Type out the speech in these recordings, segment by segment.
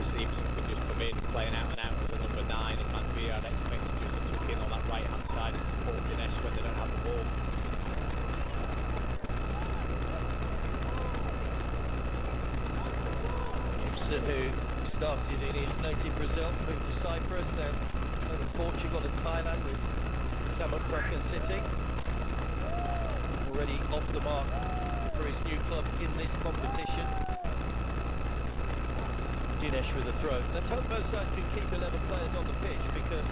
obviously Ibsen could just come in playing out and out as a number 9, and Manvia I'd expect to just tuck in on that right hand side and support Dinesh when they don't have the ball. Ibsen, who started in his native Brazil, moved to Cyprus, then over Portugal and Thailand with Samut Prakan City. Already off the mark for his new club in this competition. Dinesh with a throw. Let's hope both sides can keep 11 players on the pitch, because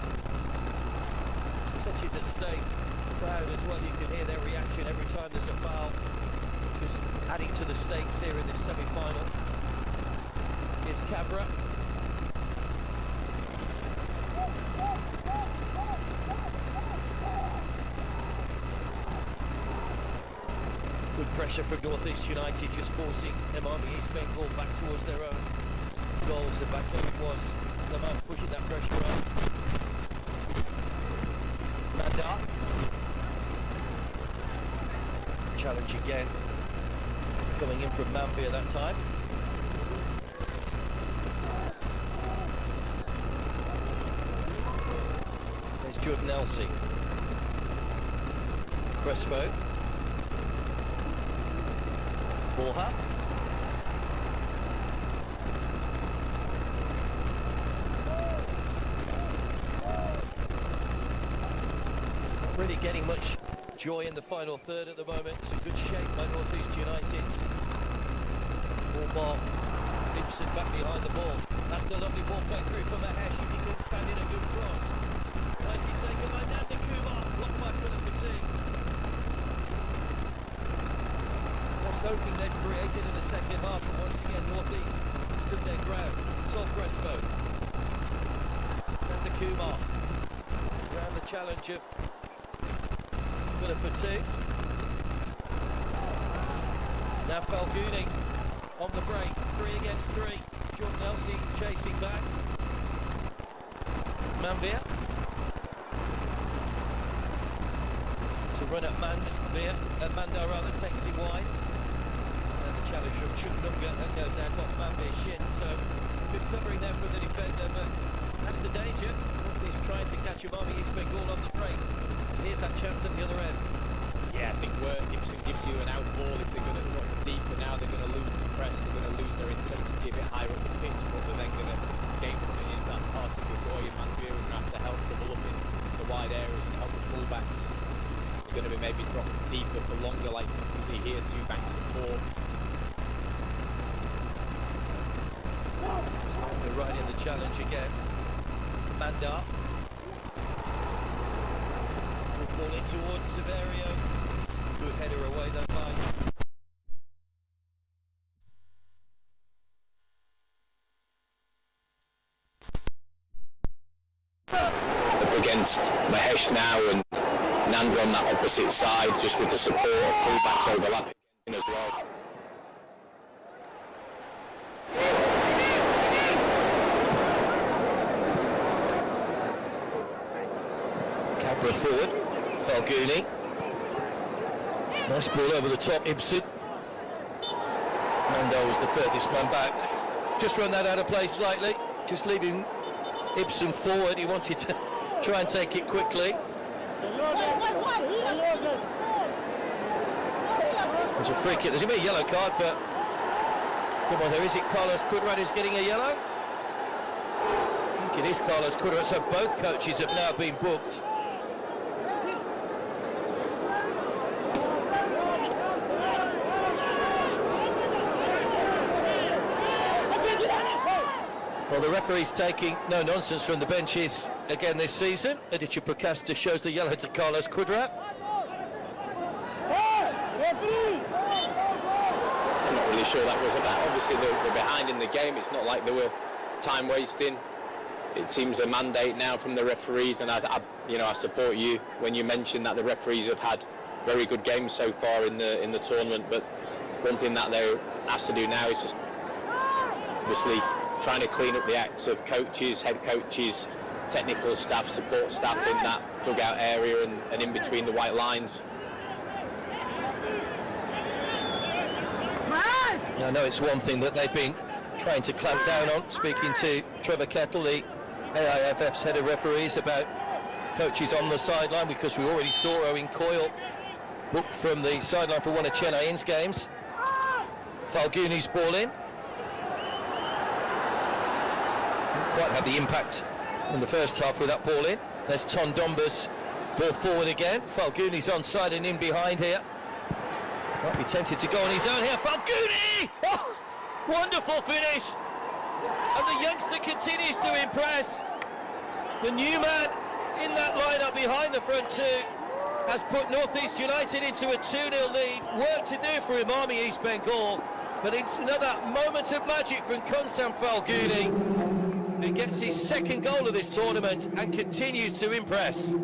so much is at stake. The crowd as well, you can hear their reaction every time there's a foul, just adding to the stakes here in this semi-final. Here's Cabra. Good pressure from North East United, just forcing Emami East Bengal back towards their own goals. And back then it was Lamar pushing that pressure on. Mandar. Challenge again. Coming in from Manvia that time. There's Jordan Elsey. Crespo. Borja. Not really getting much joy in the final third at the moment. It's a good shape by North East United. Ball. Ibsen back behind the ball. That's a lovely ball played through for Mahesh. He can stand in a good cross. Nicely taken by Nanda Kumar. Blocked by Philip Petit. Hoping they'd created in the second half, and once again North East stood their ground. Sol Crespo and the Kumar around the challenge of Philip Petit. Now Falguni on the break, 3 against 3. Jordan Elsey chasing back. Manvia to run at Mandar rather takes him wide. Challenge from Chuknunga that goes out off Manvia's shin, so good covering there from the defender, but that's the danger. He's trying to catch Emami East Bengal on the break. And here's that chance at the other end. Yeah, I think where Ibsen gives you an out ball if they're going to drop deep, but now they're going to lose the press, they're going to lose their intensity a bit higher up the pitch, but they're then going to gain from it is that particle boy and Manvia are going to have to help double up in the wide areas and help the fullbacks. They're going to be maybe dropped deeper for longer, like you can see here, 2 banks of 4. Right in the challenge again. Mandar. Good ball in towards Severio. Good header away that line. Up against Mahesh now and Nanda on that opposite side, just with the support, fullbacks overlapping as well. Cabra forward, Falguni. Nice ball over the top, Ibsen. Mando was the furthest man back. Just run that out of play slightly, just leaving Ibsen forward. He wanted to try and take it quickly. There's a free kick. There's going to be a yellow card for... Come on, is it Carlos Cuadrat who's getting a yellow? I think it is Carlos Cuadrat, so both coaches have now been booked. Well, the referee's taking no nonsense from the benches again this season. Aditya Prakasta shows the yellow to Carlos Cuadrat. I'm not really sure that was about. Obviously, they're behind in the game. It's not like they were time wasting. It seems a mandate now from the referees, and I support you when you mention that the referees have had very good games so far in the tournament. But one thing that they're asked to do now is just obviously trying to clean up the acts of coaches, head coaches, technical staff, support staff in that dugout area and in between the white lines. I know it's one thing that they've been trying to clamp down on, speaking to Trevor Kettle, the AIFF's head of referees, about coaches on the sideline, because we already saw Owen Coyle booked from the sideline for one of Chennai Inn's games. Falguni's ball in. Didn't quite have the impact in the first half with that ball in. There's Tondomba's ball forward again. Falguni's onside and in behind here. Might be tempted to go on his own here. Falguni! Oh, wonderful finish! And the youngster continues to impress. The new man in that lineup behind the front two has put North East United into a 2-0 lead. Work to do for Imami East Bengal, but it's another moment of magic from Konsam Falguni, who gets his second goal of this tournament and continues to impress.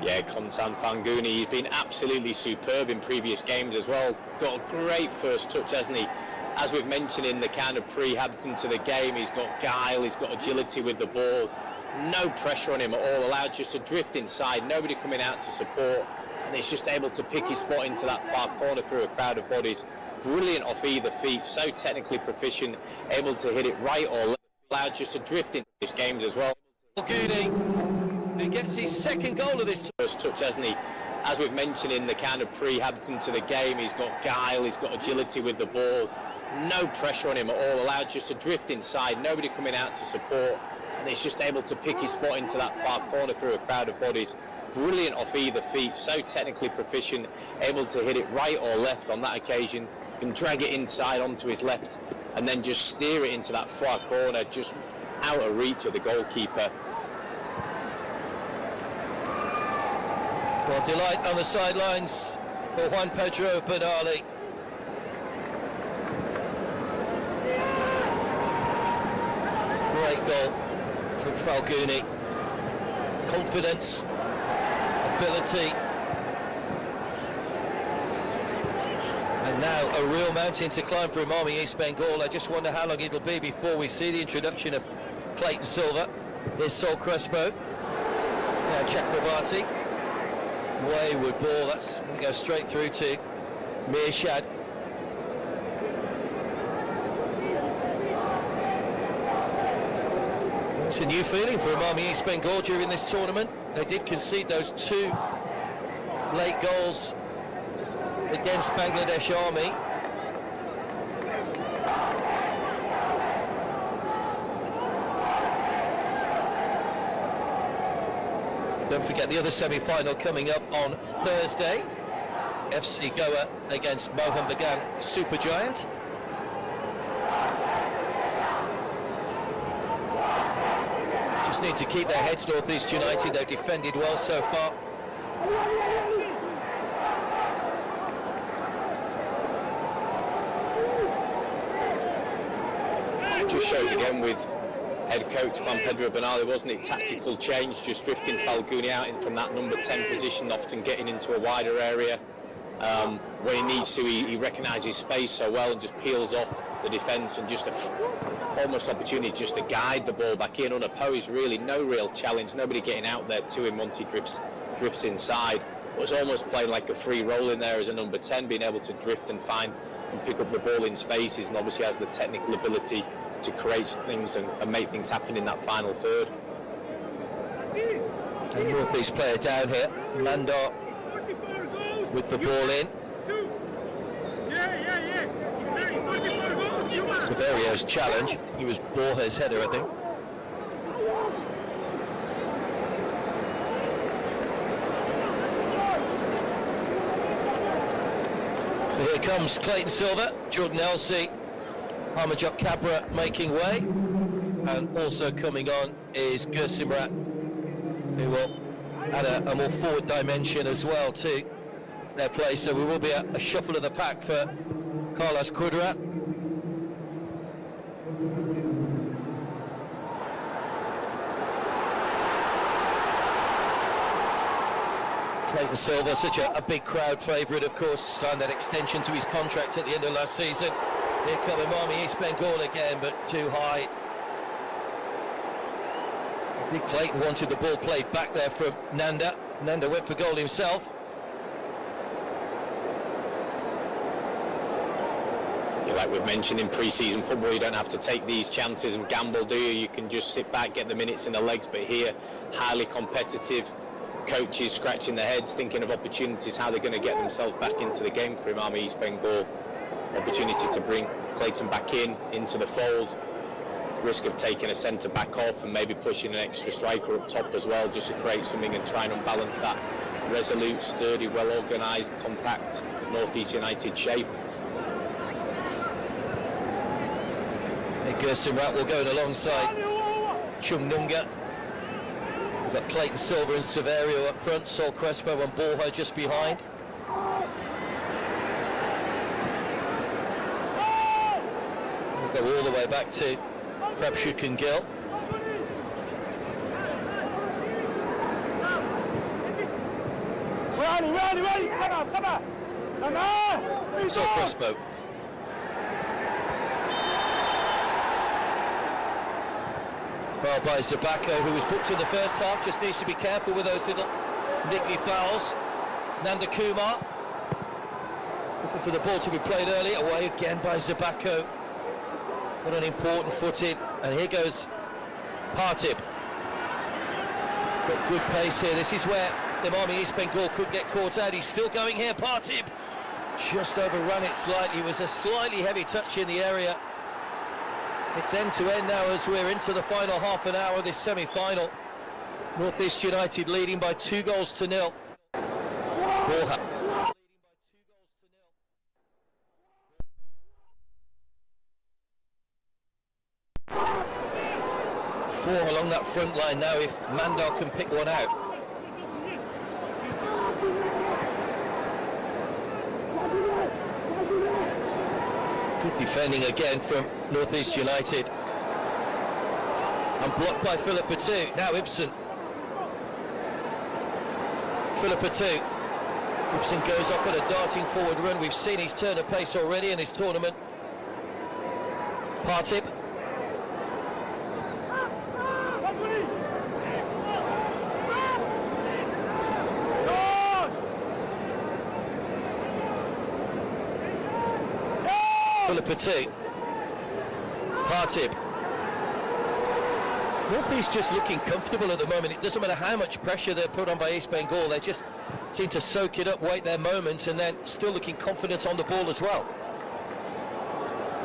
Yeah, Konsam Falguni, he's been absolutely superb in previous games as well. Got a great first touch, hasn't he? As we've mentioned in the kind of pre-Hampton to the game, he's got guile, he's got agility with the ball. No pressure on him at all, allowed just to drift inside, nobody coming out to support, and he's just able to pick his spot into that far corner through a crowd of bodies. Brilliant off either feet, so technically proficient, able to hit it right or left, allowed just to drift into these games as well. Falguni, who gets his second goal of this first touch, hasn't he? As we've mentioned in the kind of pre-Hampton to the game, he's got guile, he's got agility with the ball. No pressure on him at all, allowed just to drift inside, nobody coming out to support, and he's just able to pick his spot into that far corner through a crowd of bodies. Brilliant off either feet, so technically proficient, able to hit it right or left on that occasion, can drag it inside onto his left and then just steer it into that far corner, just out of reach of the goalkeeper. Well, delight on the sidelines for Juan Pedro Benali. Great goal from Falguni. Confidence, ability, and now a real mountain to climb for Imami East Bengal. I just wonder how long it'll be before we see the introduction of Clayton Silva. Here's Sol Crespo. Now Chakrabarti. Wayward ball, that's going to go straight through to Mirshad. It's a new feeling for Imami East Bengal during this tournament. They did concede those two late goals against Bangladesh Army. Don't forget the other semi-final coming up on Thursday. FC Goa against Mohun Bagan Supergiant. Just need to keep their heads, North East United. They've defended well so far. It just shows again with head coach Juan Pedro Benali, wasn't it? Tactical change, just drifting Falguni out in from that number 10 position, often getting into a wider area. When he needs to, he recognises space so well and just peels off the defence, and just almost opportunity just to guide the ball back in unopposed. Really, no real challenge, nobody getting out there to him once he drifts inside. It was almost playing like a free roll in there as a number 10, being able to drift and find and pick up the ball in spaces, and obviously has the technical ability to create things and make things happen in that final third. And North East player down here, Mandar with the ball in. Severio's challenge. He was Borja's header, I think. So here comes Clayton Silva, Jordan Elsey, Harmanjot Kabra making way, and also coming on is Gursimrat, who will add a more forward dimension as well to their play. So we will be a shuffle of the pack for Carlos Kudrat. Clayton Silva, such a big crowd favourite, of course, signed that extension to his contract at the end of last season. Here come Imami East Bengal again, but too high. I think Clayton wanted the ball played back there from Nanda. Nanda went for goal himself. like we've mentioned in pre-season football, you don't have to take these chances and gamble, do you? You can just sit back, get the minutes in the legs. But here, highly competitive, coaches scratching their heads, thinking of opportunities, how they're going to get themselves back into the game for Army East Bengal. Opportunity to bring Clayton back into the fold. Risk of taking a centre back off and maybe pushing an extra striker up top as well, just to create something and try and unbalance that resolute, sturdy, well organised, compact North East United shape. Gerson Ratwell going alongside Chung Nunga. We've got Clayton Silver and Severio up front, Sol Crespo and Borja just behind. We'll go all the way back to Prabshuk and Gill. Sol Crespo. Foul by Zabako, who was booked in the first half, just needs to be careful with those little niggly fouls. Nanda Kumar looking for the ball to be played early, away again by Zabako. What an important foot in, and here goes Partib. Got good pace here. This is where the Army East Bengal could get caught out. He's still going here. Partib just overrun it slightly. It was a slightly heavy touch in the area. It's end to end now as we're into the final half an hour of this semi-final. North East United leading by 2-0. Borja. 4 along that front line now if Mandal can pick one out. Good defending again from North East United. And blocked by Philippa too. Now Ibsen. Philippa too. Ibsen goes off at a darting forward run. We've seen his turn of pace already in this tournament. Partib. Philippa too. Partib. North East just looking comfortable at the moment. It doesn't matter how much pressure they're put on by East Bengal, they just seem to soak it up, wait their moment, and then still looking confident on the ball as well.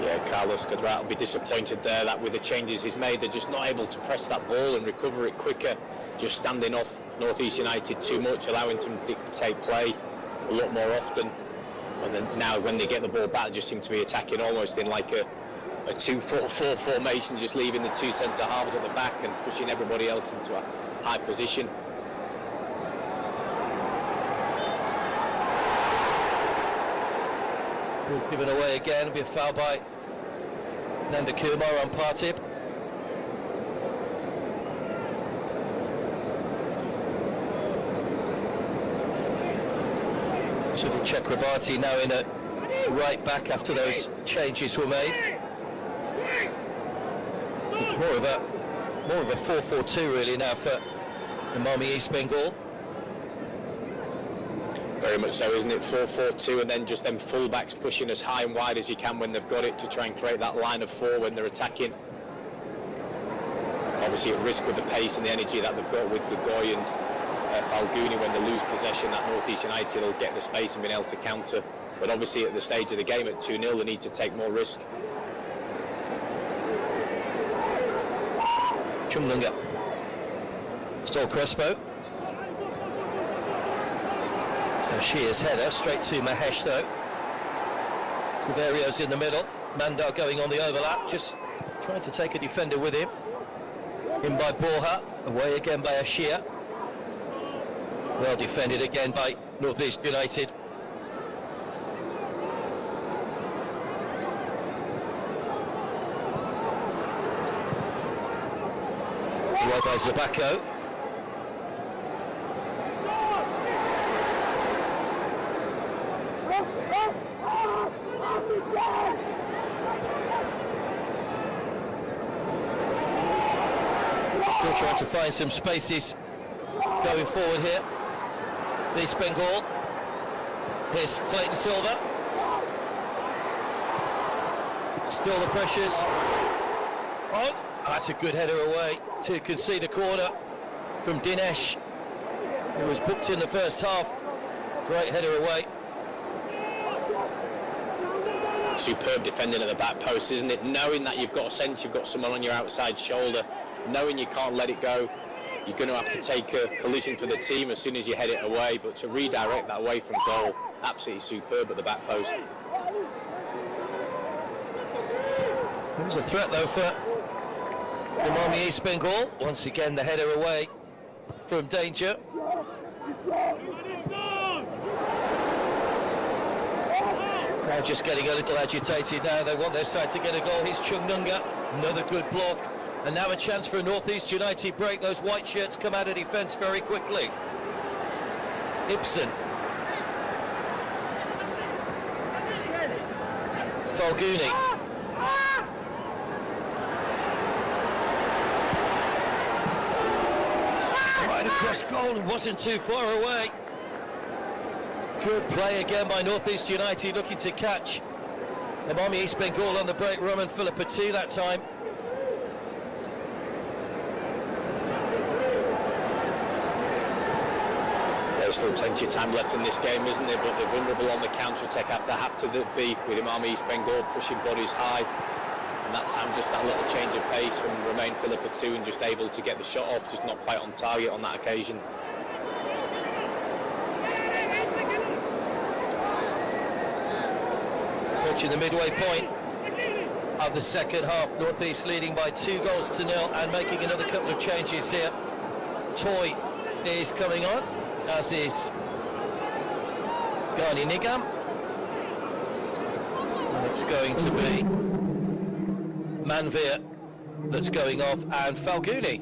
Yeah, Carlos Cadrat will be disappointed there that with the changes he's made, they're just not able to press that ball and recover it quicker, just standing off North East United too much, allowing them to dictate play a lot more often. And then now when they get the ball back, they just seem to be attacking almost in like a 2-4-4 formation, just leaving the 2 centre halves at the back and pushing everybody else into a high position. Given away again, it'll be a foul by Nanda Kumar on Partib. Sufik Chakrabarti now in at right back after those changes were made. More of a 4-4-2 really now for the Army East Bengal. Very much so, isn't it? 4-4-2, and then just them full-backs pushing as high and wide as you can when they've got it to try and create that line of 4 when they're attacking. Obviously at risk with the pace and the energy that they've got with Gogoy and Falguni. When they lose possession, that North East United will get the space and be able to counter. But obviously at the stage of the game at 2-0, they need to take more risk. Chumlunga. Still Crespo. So Shear's header straight to Mahesh though. Severio's in the middle. Mandal going on the overlap, just trying to take a defender with him. In by Borja, away again by Ashia. Well defended again by North East United. Away by Zabako. Still trying to find some spaces going forward here. East Bengal. Here's Clayton Silver. Still the pressures on. That's a good header away to concede a corner from Dinesh, who was booked in the first half. Great header away. Superb defending at the back post, isn't it? Knowing that you've got a sense, you've got someone on your outside shoulder, knowing you can't let it go, you're going to have to take a collision for the team as soon as you head it away, but to redirect that away from goal, absolutely superb at the back post. There was a threat though for the East Bengal. Once again the header away from danger. Crowd just getting a little agitated now. They want their side to get a goal. Here's Chungnunga, another good block. And now a chance for a North East United break. Those white shirts come out of defence very quickly. Ibsen. Falguni. Right across goal, wasn't too far away. Good play again by North East United, looking to catch the East Bengal on the break. Roman Philippati that time. There's still plenty of time left in this game, isn't there? But they're vulnerable on the counter-attack after have to be with East Bengal pushing bodies high. And that time just that little change of pace from Romain Philippatu and just able to get the shot off, just not quite on target on that occasion. Approaching the midway point of the second half, North East leading by 2-0 and making another couple of changes here. Toy is coming on, as is Gani Nigam. And it's going to be Manveer that's going off, and Falguni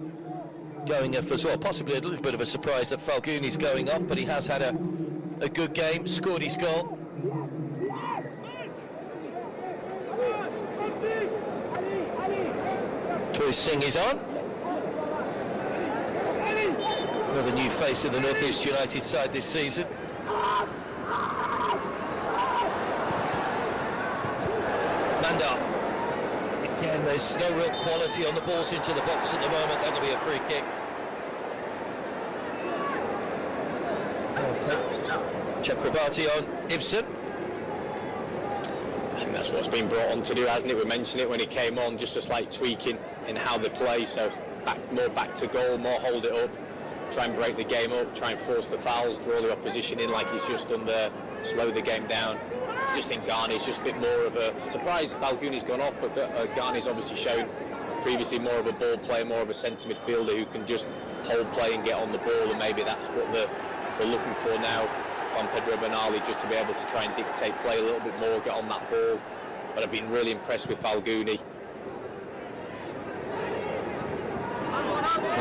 going off as well. Possibly a little bit of a surprise that Falguni's going off, but he has had a good game, scored his goal. Toy Singh is on. Another new face of the North East United side this season. Mandar. Again, there's no real quality on the balls into the box at the moment. That'll be a free kick. Chakrabarti on Ibsen. And that's what's been brought on to do, hasn't it? We mentioned it when he came on, just a slight tweaking in how they play. So more back to goal, more hold it up, try and break the game up, try and force the fouls, draw the opposition in like he's just done there, slow the game down. I just think Ghani's just a bit more of a surprise. Falguni's gone off, but Ghani's obviously shown previously more of a ball player, more of a centre midfielder who can just hold play and get on the ball, and maybe that's what they're looking for now on Pedro Bernali, just to be able to try and dictate play a little bit more, get on that ball. But I've been really impressed with Falguni.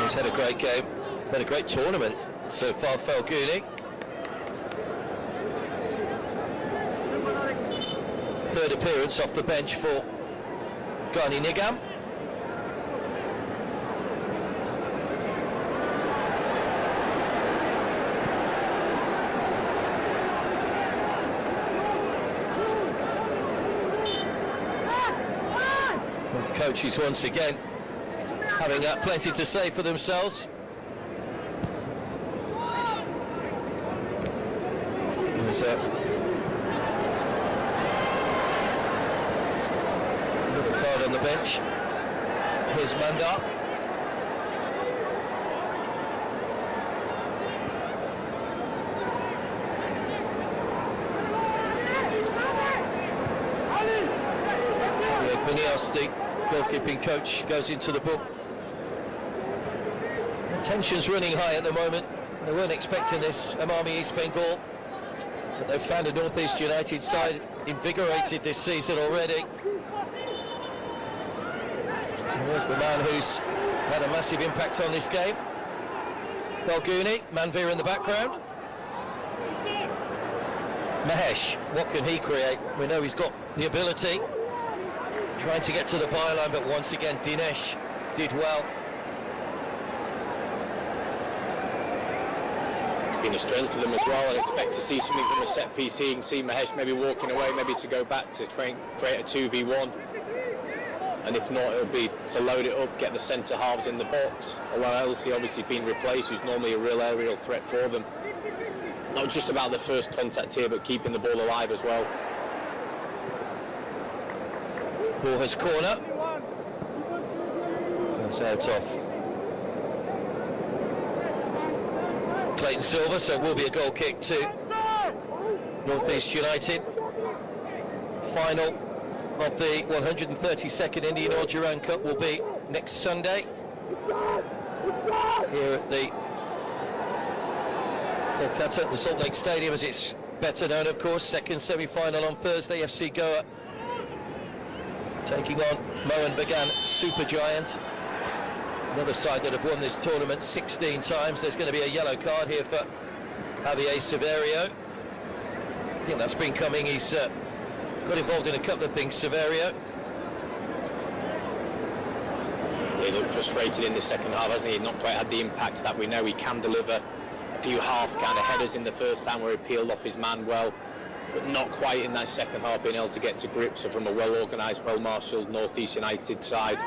He's had a great game, he's had a great tournament so far, Falguni. Third appearance off the bench for Gani Nigam. Coaches once again having plenty to say for themselves. There's another card on the bench. Here's Mandar. Benias, the goalkeeping coach, goes into the book. The tension's running high at the moment. They weren't expecting this, Amami East Bengal, but they've found a North East United side invigorated this season already. And there's the man who's had a massive impact on this game. Falguni, Manveer in the background. Mahesh, what can he create? We know he's got the ability. Trying to get to the byline, but once again Dinesh did well. It's been a strength for them as well. I'd expect to see something from a set piece here. You can see Mahesh maybe walking away, maybe to go back to try and create a 2v1. and if not, it'll be to load it up, get the centre halves in the box. Although Elsie obviously been replaced, who's normally a real aerial threat for them. Not just about the first contact here, but keeping the ball alive as well. Borja's corner. That's out off Clayton Silver, so it will be a goal kick to North East United. Final of the 132nd Indian Oil Durand Cup will be next Sunday here at the Kolkata, the Salt Lake Stadium as it's better known, of course. Second semi-final on Thursday, FC Goa taking on Mohun Bagan Supergiant, another side that have won this tournament 16 times. There's going to be a yellow card here for Javier Severio. I think that's been coming. He's got involved in a couple of things, Severio. He's looked frustrated in the second half, hasn't he? Not quite had the impact that we know he can deliver. A few half kind of headers in the first time where he peeled off his man well, but not quite in that second half being able to get to grips from a well-organised, well-marshalled North East United side.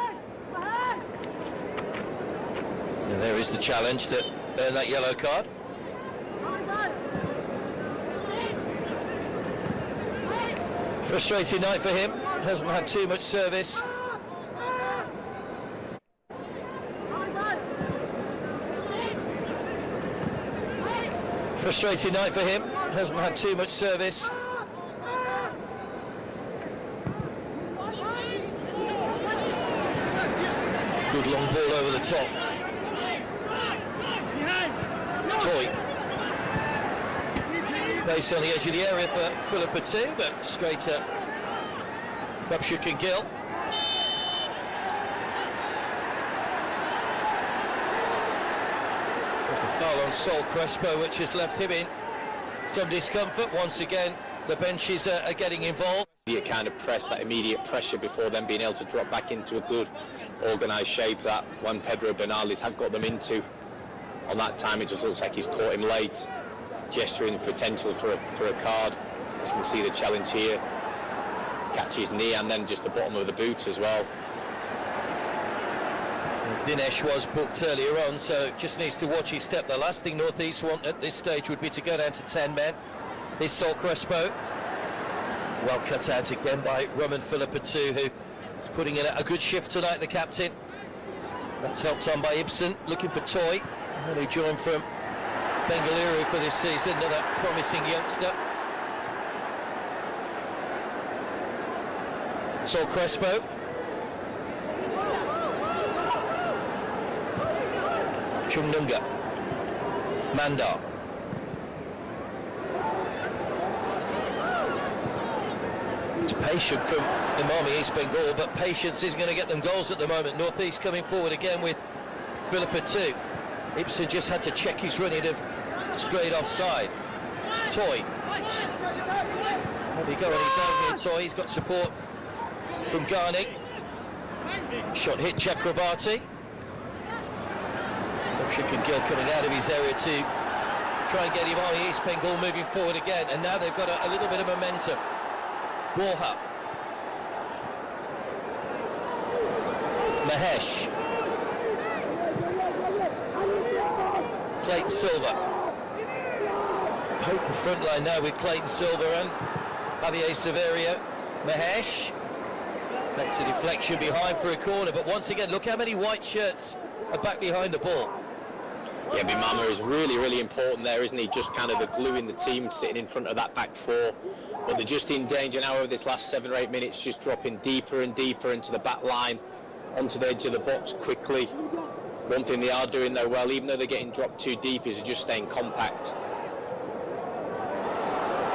And there is the challenge that earned that yellow card. Frustrating night for him, hasn't had too much service. Frustrating night for him, hasn't had too much service. Good long ball over the top. Toy. Base on the edge of the area for Philippa too, but straight at Babshuk and Gill. There's the foul on Sol Crespo, which has left him in some discomfort. Once again, the benches are getting involved. You kind of press, that immediate pressure before then being able to drop back into a good organised shape that Juan Pedro Bernales had got them into. On that time, it just looks like he's caught him late, gesturing for potential for a card. As you can see the challenge here, catches knee and then just the bottom of the boot as well. Dinesh was booked earlier on, so just needs to watch his step. The last thing North East want at this stage would be to go down to 10 men. Here's Sol Crespo, well cut out again by Roman Philippa too, who is putting in a good shift tonight, the captain. That's helped on by Ibsen, looking for Toy, who joined from Bengaluru for this season, another promising youngster. Sol Crespo. Chungnunga. Mandar. It's patient from Imami East Bengal, but patience isn't going to get them goals at the moment. North East coming forward again with Philippa too. Ibsen just had to check his running of straight offside. Toy. There we go on his own here, Toy. He's got support from Garnick. Shot hit Chakrabarti. Babshuk and Gill coming out of his area to try and get him on. East Bengal moving forward again, and now they've got a little bit of momentum. Borja. Mahesh. Clayton Silver. Potent front line now with Clayton Silver and Javier Severio. Mahesh. Makes a deflection behind for a corner, but once again, look how many white shirts are back behind the ball. Yeah, Bimama is really, really important there, isn't he? Just kind of the glue in the team, sitting in front of that back four. But they're just in danger now over this last 7 or 8 minutes, just dropping deeper and deeper into the back line, onto the edge of the box quickly. One thing they are doing though well, even though they're getting dropped too deep, is they're just staying compact.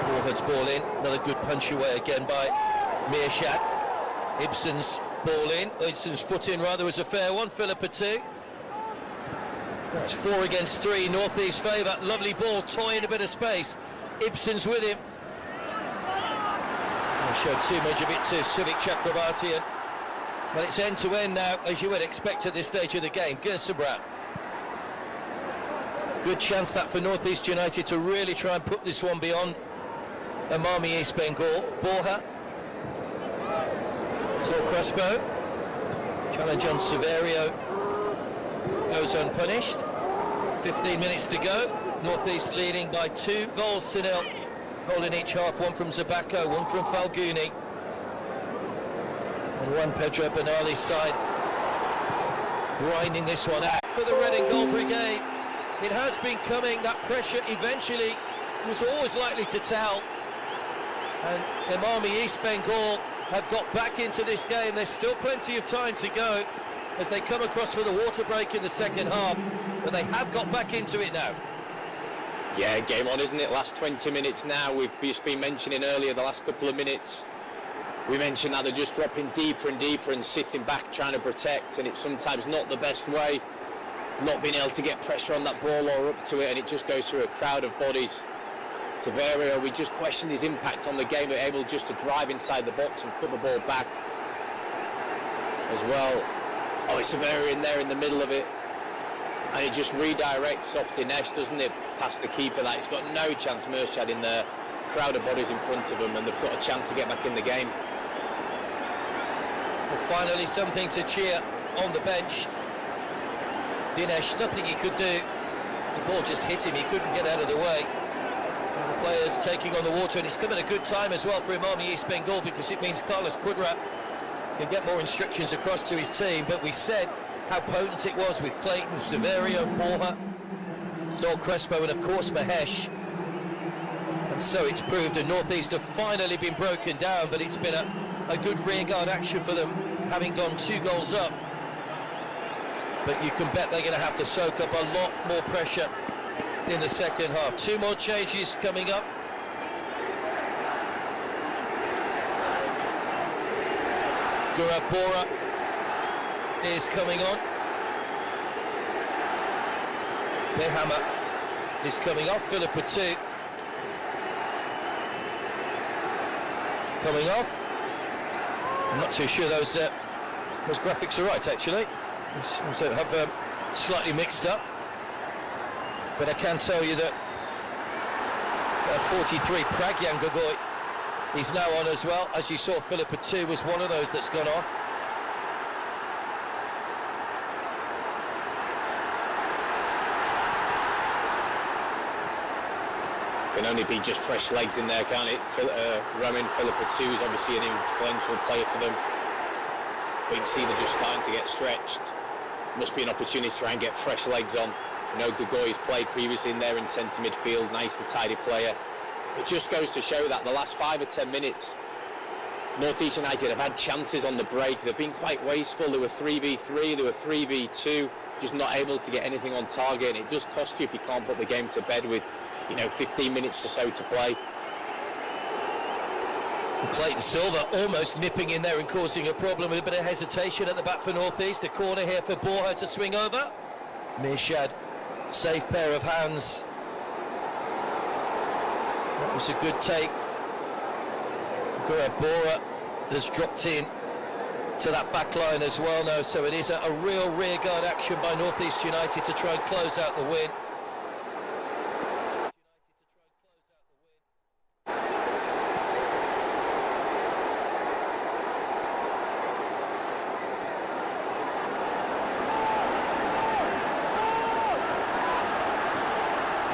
Borja's ball in, another good punch away again by Mearshad. Ibsen's ball in, Ibsen's foot in rather was a fair one. Philippa too. That's 4 against 3, North East favour. Lovely ball, Toy in a bit of space. Ibsen's with him. I showed too much of it to Suvik Chakrabarti, and well, it's end to end now, as you would expect at this stage of the game. Gersabrat. Good chance that for North East United to really try and put this one beyond Imami East Bengal. Borja. Sol Crespo. Challenge on Severio goes unpunished. 15 minutes to go. Northeast leading by 2-0. Goal in each half, one from Zabacco, one from Falguni. And one Pedro Benali's side grinding this one out. For the red and gold brigade, it has been coming. That pressure eventually was always likely to tell. And Imami East Bengal have got back into this game. There's still plenty of time to go as they come across for the water break in the second half, but they have got back into it now. Yeah, game on, isn't it? Last 20 minutes now. We've just been mentioning earlier, the last couple of minutes, we mentioned that they're just dropping deeper and deeper and sitting back trying to protect, and it's sometimes not the best way, not being able to get pressure on that ball or up to it, and it just goes through a crowd of bodies. Severio, we just questioned his impact on the game, but able just to drive inside the box and cut the ball back as well. Oh, it's Severio in there in the middle of it, and it just redirects off Dinesh, doesn't it, past the keeper. That he's got no chance, Murshad in there, crowd of bodies in front of them, and they've got a chance to get back in the game. Well, finally something to cheer on the bench. Dinesh, nothing he could do. The ball just hit him, he couldn't get out of the way. And the players taking on the water, and it's come at a good time as well for Imami East Bengal, because it means Carlos Quadra can get more instructions across to his team. But we said how potent it was with Clayton, Severio, Borja, Noel Crespo, and of course Mahesh. And so it's proved, and Northeast have finally been broken down, but it's been a good rearguard action for them, having gone 2 goals up. But you can bet they're going to have to soak up a lot more pressure in the second half. 2 more changes coming up. Gaurav Bora is coming on. Behama is coming off. Philippa 2 coming off. I'm not too sure those graphics are right, actually. So have slightly mixed up, but I can tell you that 43 Pragyan Gogoi is now on as well. As you saw, Philippa 2 was one of those that's gone off. Can only be just fresh legs in there, can't it? Roman Philippa 2 is obviously an influential player for them. We can see they're just starting to get stretched. Must be an opportunity to try and get fresh legs on. You know, Gogoy's played previously in there in centre midfield, nice and tidy player. It just goes to show that the last 5 or 10 minutes, North East United have had chances on the break. They've been quite wasteful. They were 3v3, they were 3v2, just not able to get anything on target. And it does cost you if you can't put the game to bed with, 15 minutes or so to play. Clayton Silva almost nipping in there and causing a problem with a bit of hesitation at the back for North East. A corner here for Borja to swing over. Mirshad, safe pair of hands. That was a good take. Gaurav Bora has dropped in to that back line as well now, so it is a real rearguard action by North East United to try and close out the win.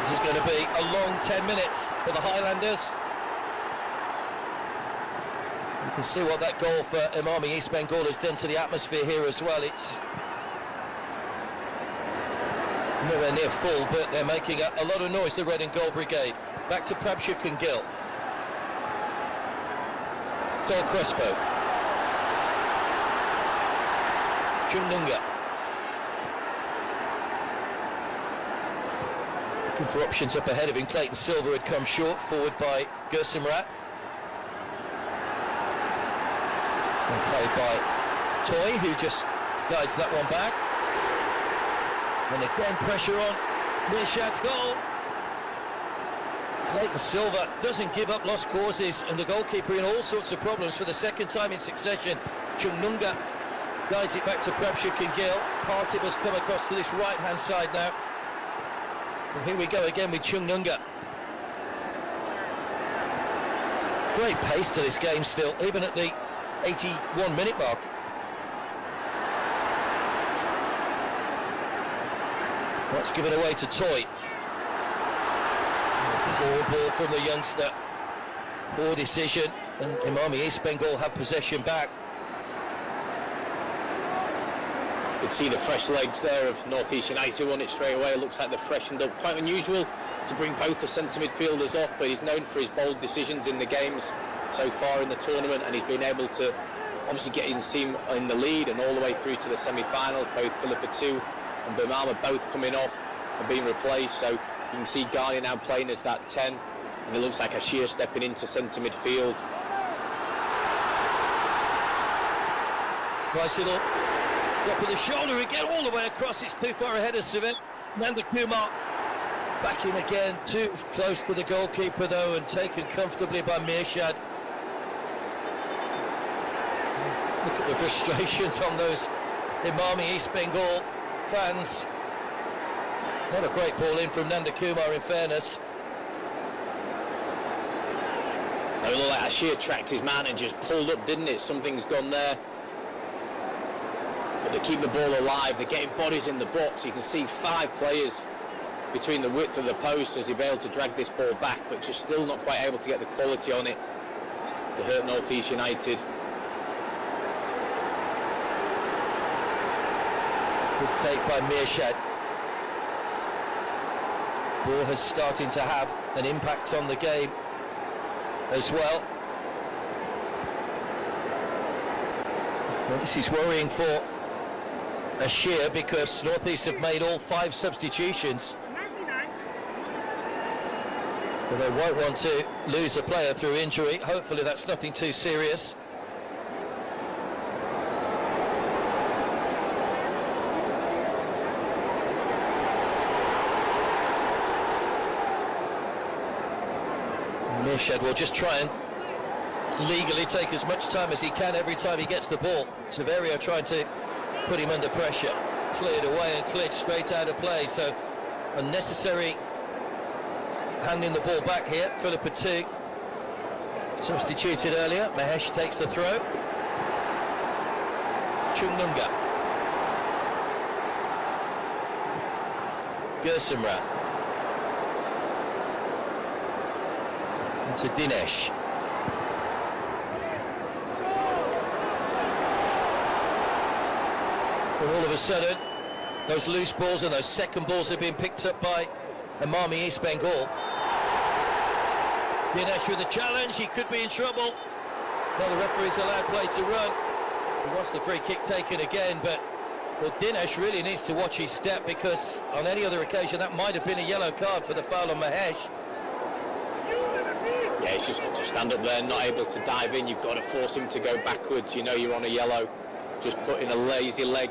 This is going to be a long 10 minutes for the Highlanders. You can see what that goal for Imami East Bengal has done to the atmosphere here as well. It's nowhere near full, but they're making a lot of noise, the Red and Gold Brigade. Back to Prabshuk and Gill. Noel Crespo. Chununga. Looking for options up ahead of him. Clayton Silva had come short, forward by Gursimrat. And played by Toy, who just guides that one back. And again, pressure on Mirshad's goal. Clayton Silva doesn't give up lost causes, and the goalkeeper in all sorts of problems for the second time in succession. Chununga guides it back to Prabshuk and Gill. Partip has come across to this right-hand side now. And here we go again with Chununga. Great pace to this game still, even at the 81-minute mark. What's given away to Toy? Poor ball from the youngster. Poor decision, and Imami East Bengal have possession back. You could see the fresh legs there of North East United. Won it straight away. It looks like they've freshened up. Quite unusual to bring both the centre midfielders off, but he's known for his bold decisions in the games so far in the tournament, and he's been able to obviously get his team in the lead and all the way through to the semi-finals. Both Philippa 2 and Bimama both coming off and being replaced, so you can see Ghani now playing as that 10, and it looks like Ashir stepping into centre midfield. Nice little drop of the shoulder again, all the way across. It's too far ahead of Sivit. Nanda Kumar back in again, too close to the goalkeeper though, and taken comfortably by Mirshad. Look at the frustrations on those Imami East Bengal fans. Not a great ball in from Nanda Kumar, in fairness. It looked like Ashir tracked his man and just pulled up, didn't it? Something's gone there. But they keep the ball alive. They're getting bodies in the box. You can see 5 players between the width of the post as he'll be able to drag this ball back, but just still not quite able to get the quality on it to hurt North East United. Good take by Mirshad. Ball has starting to have an impact on the game as well. Well, this is worrying for Ashir because North East have made all 5 substitutions. But they won't want to lose a player through injury. Hopefully that's nothing too serious. Mirshad will just try and legally take as much time as he can every time he gets the ball. Severio trying to put him under pressure. Cleared away and cleared straight out of play, so unnecessary handing the ball back here. Philippa 2 substituted earlier. Mahesh takes the throw. Chungnunga. Gursimran. To Dinesh. And all of a sudden, those loose balls and those second balls have been picked up by Imami East Bengal. Dinesh with a challenge, he could be in trouble. Now the referee's allowed play to run. He wants the free kick taken again, but well, Dinesh really needs to watch his step, because on any other occasion that might have been a yellow card for the foul on Mahesh. Yeah, he's just got to stand up there, not able to dive in. You've got to force him to go backwards. You know you're on a yellow. Just putting a lazy leg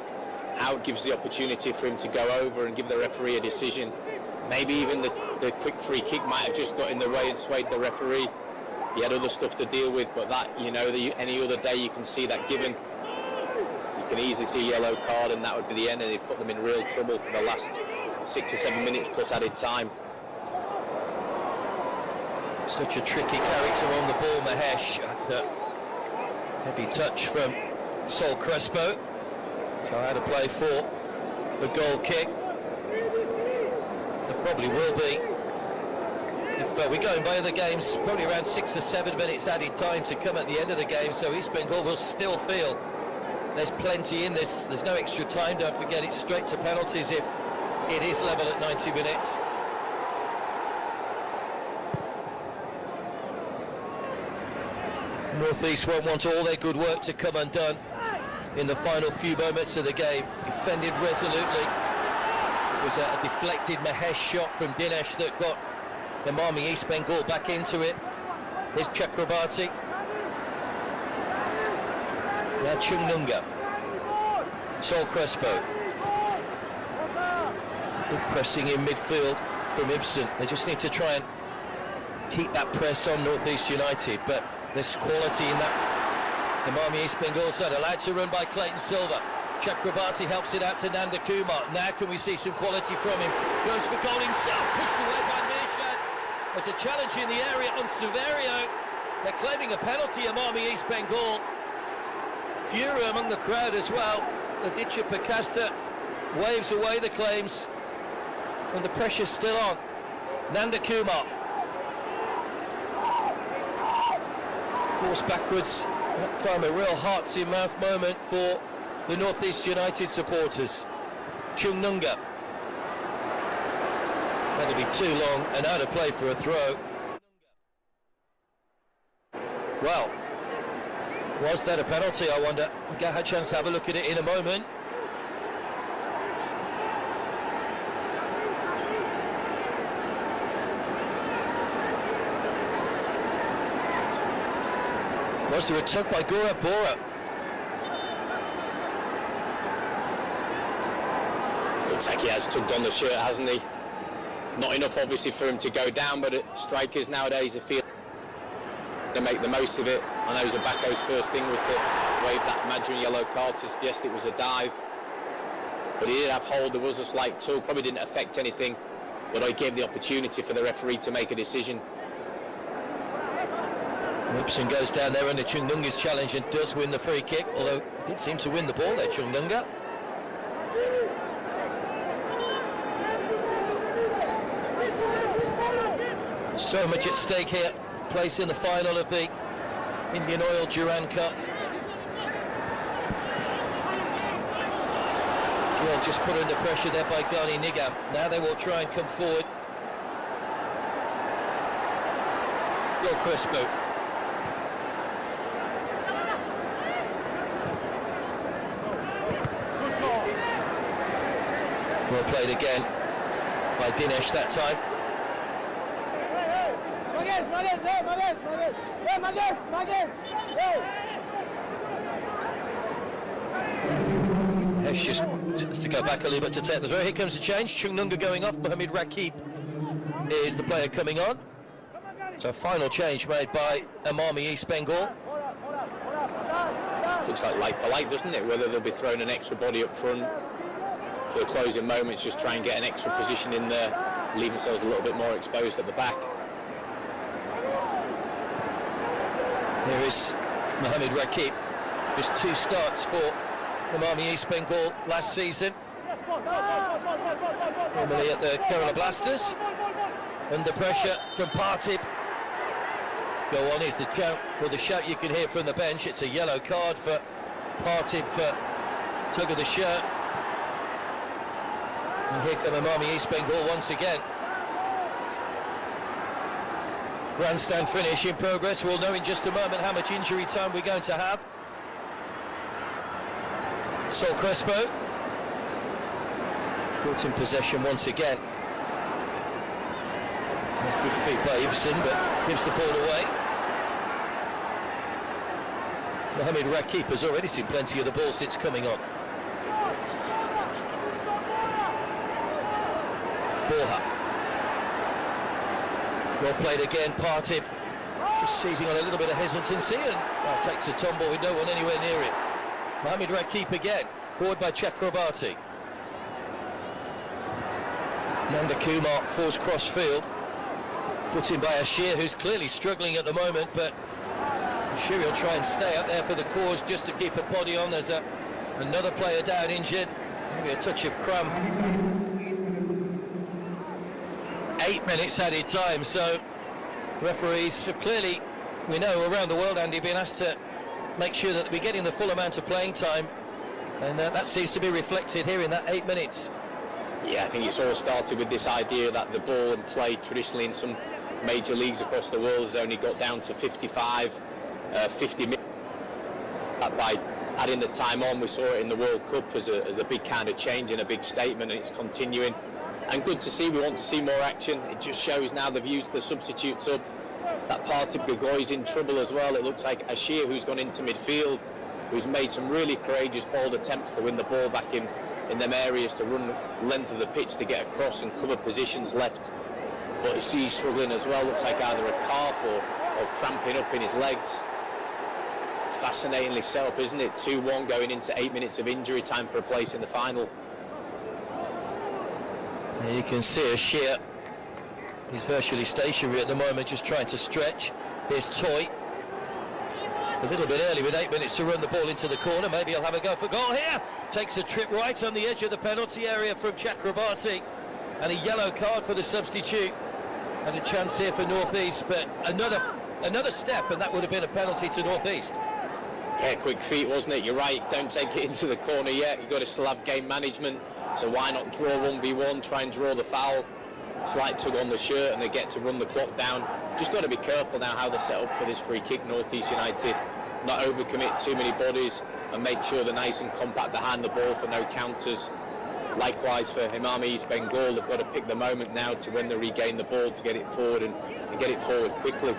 out gives the opportunity for him to go over and give the referee a decision. Maybe even the quick free kick might have just got in the way and swayed the referee. He had other stuff to deal with, but that, you know, any other day you can see that given. You can easily see a yellow card, and that would be the end, and it put them in real trouble for the last 6 or 7 minutes plus added time. Such a tricky character on the ball, Mahesh. Heavy touch from Sol Crespo. So out of play for the goal kick. There probably will be, if we're going by the games, probably around 6 or 7 minutes added time to come at the end of the game. So East Bengal will still feel there's plenty in this. There's no extra time, don't forget, it's straight to penalties if it is level at 90 minutes. North East won't want all their good work to come undone in the final few moments of the game. Defended resolutely. It was a deflected Mahesh shot from Dinesh that got Imami East Bengal back into it. There's Chakrabarti. Now Chungnunga. Sol Crespo. Good pressing in midfield from Ibsen. They just need to try and keep that press on North East United, but there's quality in that Imami East Bengal side, allowed to run by Clayton Silva. Chakrabarti helps it out to Nanda Kumar. Now can we see some quality from him? Goes for goal himself, pushed away by Mirshad. There's a challenge in the area on Severio. They're claiming a penalty, Imami East Bengal. Fury among the crowd as well. Aditya Pakasta waves away the claims. and the pressure's still on. Nanda Kumar. Forced backwards. That time a real hearts-in-mouth moment for the North East United supporters. Chungnunga. That'll be too long and out of play for a throw. Well, was that a penalty, I wonder? We'll get a chance to have a look at it in a moment. Was there a tug by Gaurav Bora? Looks like he has tugged on the shirt, hasn't he? Not enough, obviously, for him to go down, but strikers nowadays are feeling to make the most of it. I know Zabako's first thing was to wave that imaginary yellow card to suggest it was a dive, but he did have hold. There was a slight tug, probably didn't affect anything, but I gave the opportunity for the referee to make a decision. Wilson goes down there under Chungnunga's challenge and does win the free kick, although he did seem to win the ball there, Chungnunga. So much at stake here, place in the final of the Indian Oil Durand Cup. Well, just put under pressure there by Ghani Nigam. Now they will try and come forward. Still Crespo. Well played again by Dinesh that time. Hesh just has to go back a little bit to take the throw. Here comes the change. Chungnunga going off. Mohamed Rakib is the player coming on. So final change made by Amami East Bengal. Looks like for like, doesn't it? Whether they'll be throwing an extra body up front for the closing moments, just try and get an extra position in there, leave themselves a little bit more exposed at the back. Here is Mohamed Rakib. Just 2 starts for Amami East Bengal last season. Normally at the Kerala Blasters. Under pressure from Partib. Go on is the shout, well, the shout you can hear from the bench. It's a yellow card for Partib for tug of the shirt. And here come Amami East Bengal once again. Grandstand finish in progress. We'll know in just a moment how much injury time we're going to have. Sol Crespo caught in possession once again. That's good feet by Ibsen, but gives the ball away. Mohamed Rakib has already seen plenty of the ball since coming on. Borja. Well played again, Partib just seizing on a little bit of hesitancy and takes a tumble with no one anywhere near it. Mohamed Rakib again, forward by Chakrabarti. Nanda Kumar falls cross-field. Footing by Ashir, who's clearly struggling at the moment, but Ashir will try and stay up there for the cause just to keep a body on. There's another player down injured, maybe a touch of cramp. 8 minutes added time, so referees have clearly, we know around the world, Andy, been asked to make sure that we're getting the full amount of playing time, and that seems to be reflected here in that 8 minutes. Yeah, I think it's all started with this idea that the ball and play traditionally in some major leagues across the world has only got down to 55, 50 minutes. By adding the time on, we saw it in the World Cup as a big kind of change and a big statement, and it's continuing. And good to see, we want to see more action. It just shows now they've used the substitutes up. That Partib Gogoi in trouble as well. It looks like Ashir, who's gone into midfield, who's made some really courageous, bold attempts to win the ball back in them areas, to run length of the pitch to get across and cover positions left. But he's struggling as well. Looks like either a calf or cramping up in his legs. Fascinatingly set up, isn't it? 2-1 going into 8 minutes of injury time for a place in the final. You can see Ashir, he's virtually stationary at the moment, just trying to stretch. Here's Toy. It's a little bit early with 8 minutes to run the ball into the corner. Maybe he'll have a go for goal here. Takes a trip right on the edge of the penalty area from Chakrabarti. and a yellow card for the substitute, and a chance here for North East, but another step and that would have been a penalty to North East. Yeah, quick feet, wasn't it? You're right, don't take it into the corner yet. You've got to still have game management, so why not draw 1v1, try and draw the foul, slight tug on the shirt, and they get to run the clock down. Just got to be careful now how they're set up for this free kick, North East United. Not overcommit too many bodies and make sure they're nice and compact behind the ball for no counters. Likewise for Imam East Bengal, they've got to pick the moment now to when they regain the ball to get it forward and get it forward quickly.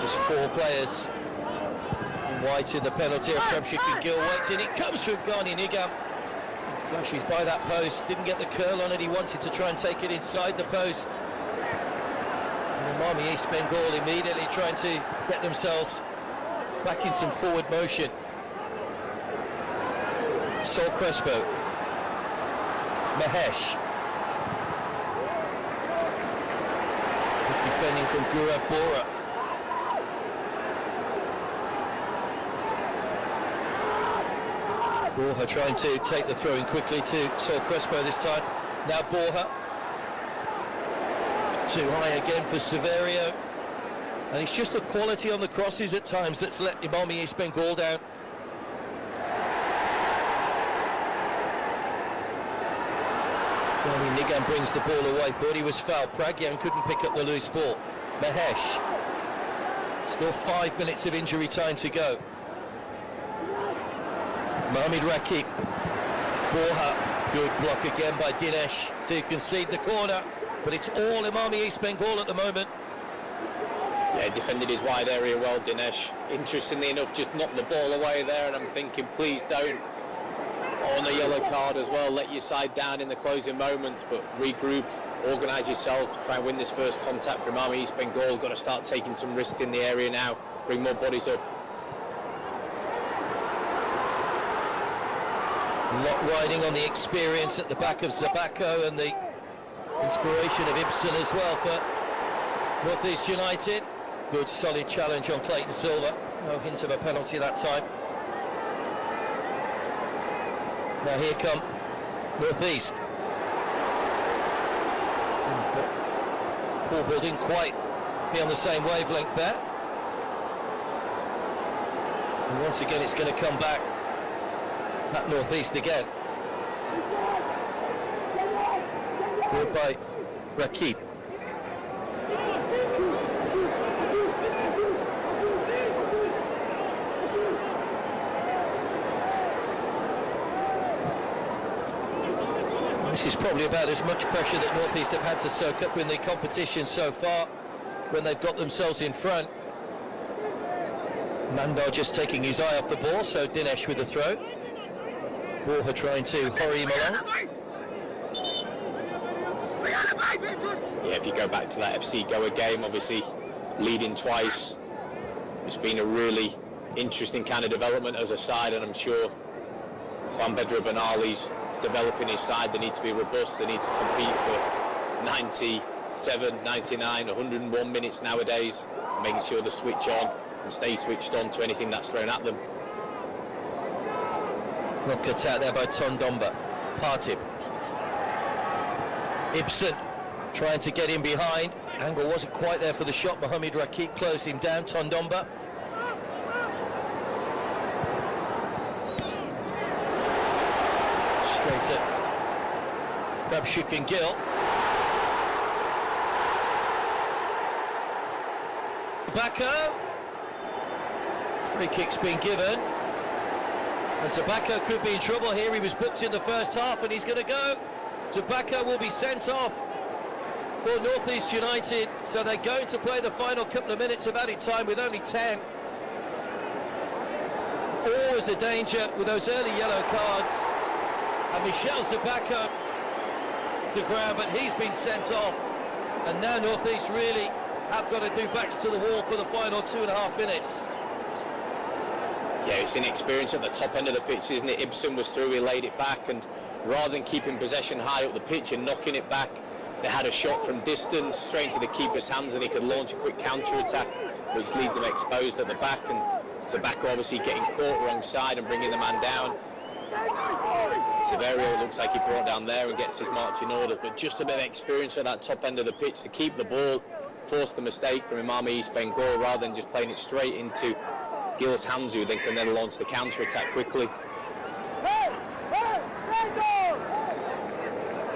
Just 4 players. White in the penalty area. Prabshik and Gill works in. It comes from Ghani Nigam. Flashes by that post. Didn't get the curl on it. He wanted to try and take it inside the post. And Imam East Bengal immediately trying to get themselves back in some forward motion. Sol Crespo. Mahesh. Defending from Gaurav Bora. Borja trying to take the throw in quickly to Sol Crespo this time. Now Borja. Too high again for Severio. And it's just the quality on the crosses at times that's let Imam East Bengal down. Nigam brings the ball away, thought he was fouled. Pragyan couldn't pick up the loose ball. Mahesh. Still 5 minutes of injury time to go. Mohamed Rakib. Borja. Good block again by Dinesh to concede the corner. But it's all Imam East Bengal at the moment. Yeah, defended his wide area well, Dinesh. Interestingly enough, just knocked the ball away there, and I'm thinking, please don't. On a yellow card as well, let your side down in the closing moments, but regroup, organise yourself, try and win this first contact from Imam East Bengal. Got to start taking some risks in the area now, bring more bodies up. A lot riding on the experience at the back of Zabako and the inspiration of Ibsen as well for North East United. Good solid challenge on Clayton Silva. No hint of a penalty that time. Now here come North East. Ball didn't quite be on the same wavelength there. And once again it's going to come back at North East again. Good by Rakib. This is probably about as much pressure that North East have had to soak up in the competition so far when they've got themselves in front. Mandar just taking his eye off the ball, so Dinesh with the throw. Borja trying to hurry him along. Yeah, if you go back to that FC Goa game, obviously leading twice, it's been a really interesting kind of development as a side, and I'm sure Juan Pedro Benali's developing his side. They need to be robust, they need to compete for 97, 99, 101 minutes nowadays, making sure they switch on and stay switched on to anything that's thrown at them. Well, cut out there by Tondomba. Partib. Ibsen trying to get in behind. Angle wasn't quite there for the shot. Mohamed Rakib closed him down. Tondomba. Straight at Prabshik and Gill. Zabako. Free kick's been given. And Zabako could be in trouble here. He was booked in the first half and he's going to go. Zabako will be sent off for North East United. So they're going to play the final couple of minutes of added time with only 10. Always a danger with those early yellow cards. And Michel Zabako to ground, but he's been sent off. And now North East really have got to do backs to the wall for the final 2.5 minutes. Yeah, it's inexperience at the top end of the pitch, isn't it? Ibsen was through, he laid it back, and rather than keeping possession high up the pitch and knocking it back, they had a shot from distance straight into the keeper's hands and he could launch a quick counter-attack, which leaves them exposed at the back, and Zabako obviously getting caught wrong side and bringing the man down. Severio looks like he brought down there and gets his marching orders, but just a bit of experience at that top end of the pitch to keep the ball, force the mistake from Imami East Bengal rather than just playing it straight into Gil's hands, who then can then launch the counter-attack quickly.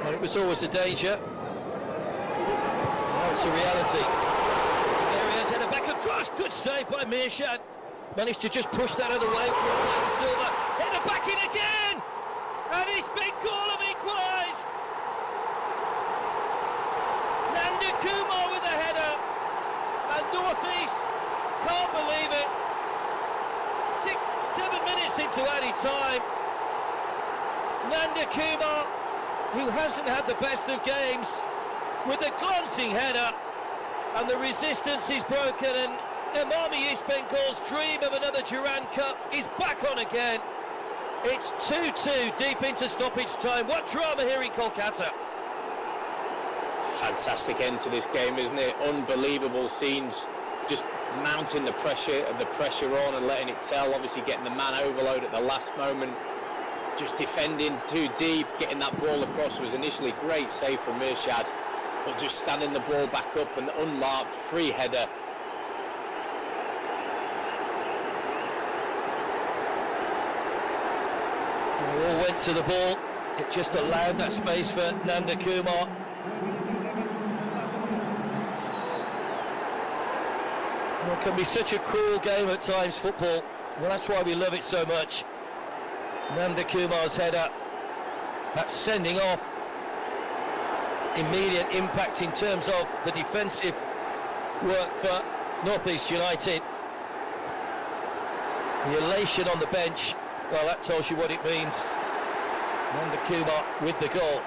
Well, it was always a danger. Now it's a reality. Severio's header back across, good save by Mearshad. Managed to just push that other way for Silva. Header back in again! And East Bengal have equalised! Nanda Kumar with a header, and North East can't believe it. 6-7 minutes into added time, Nanda Kumar, who hasn't had the best of games, with a glancing header, and the resistance is broken, and Imami East Bengal's dream of another Durand Cup is back on again. It's 2-2 deep into stoppage time. What drama here in Kolkata. Fantastic end to this game, isn't it? Unbelievable scenes, just mounting the pressure on and letting it tell. Obviously getting the man overload at the last moment, just defending too deep, getting that ball across. Was initially great save from Mearshad, but just standing the ball back up, and unmarked free header. They all went to the ball. It just allowed that space for Nanda Kumar. Well, it can be such a cruel game at times, football. Well, that's why we love it so much. Nanda Kumar's header, that's sending off. Immediate impact in terms of the defensive work for North East United. The elation on the bench, well, that tells you what it means. Nanda Kumar with the goal.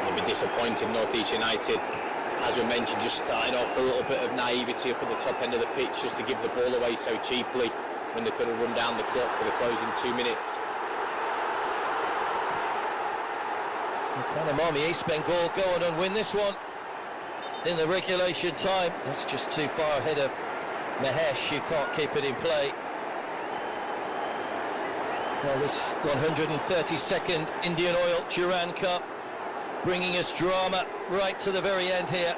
They'll be disappointed, North East United. As we mentioned, just starting off a little bit of naivety up at the top end of the pitch, just to give the ball away so cheaply when they could have run down the clock for the closing 2 minutes. Can Imami East Bengal go on and win this one in the regulation time? That's just too far ahead of Mahesh, who can't keep it in play. Well, this 132nd Indian Oil Durand Cup bringing us drama right to the very end here.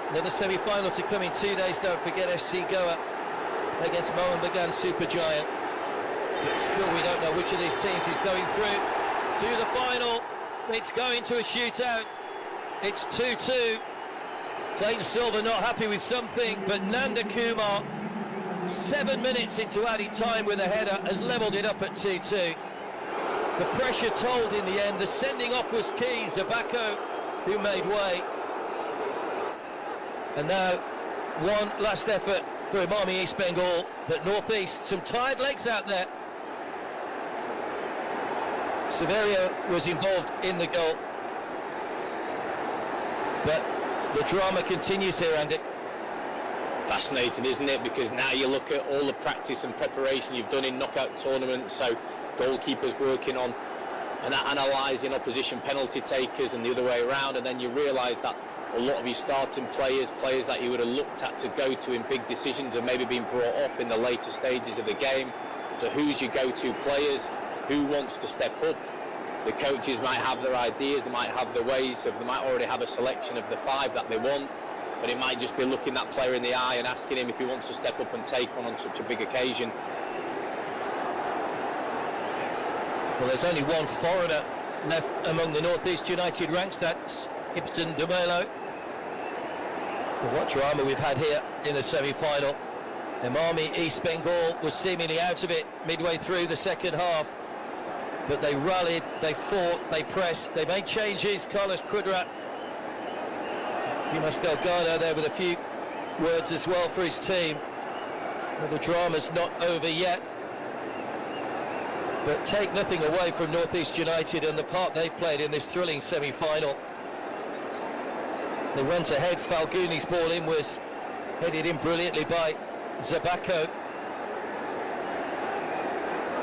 Another semi-final to come in 2 days. Don't forget FC Goa against Mohan Bagan Supergiant. But still, we don't know which of these teams is going through to the final. It's going to a shootout. It's 2-2. Clayton Silva not happy with something, but Nanda Kumar, 7 minutes into added time with a header, has levelled it up at 2-2. The pressure told in the end. The sending off was key. Zabako, who made way. And now, one last effort for Imami East Bengal, but North East, some tired legs out there. Severio was involved in the goal, but the drama continues here, Andy. Fascinating, isn't it? Because now you look at all the practice and preparation you've done in knockout tournaments, so goalkeepers working on and analysing opposition penalty takers and the other way around, and then you realise that a lot of your starting players that you would have looked at to go to in big decisions, have maybe been brought off in the later stages of the game. So who's your go-to players? Who wants to step up? The coaches might have their ideas, they might have their ways, they might already have a selection of the 5 that they want, but it might just be looking that player in the eye and asking him if he wants to step up and take on such a big occasion. Well, there's only one foreigner left among the North East United ranks, that's Ibsen Dumelo. Well, what drama we've had here in the semi-final. Imami East Bengal was seemingly out of it midway through the second half, but they rallied, they fought, they pressed, they made changes. Carlos Kudrat, Dimas Delgado there with a few words as well for his team. Well, the drama's not over yet, but take nothing away from North East United and the part they've played in this thrilling semi-final. They went ahead. Falguni's ball in was headed in brilliantly by Zabako.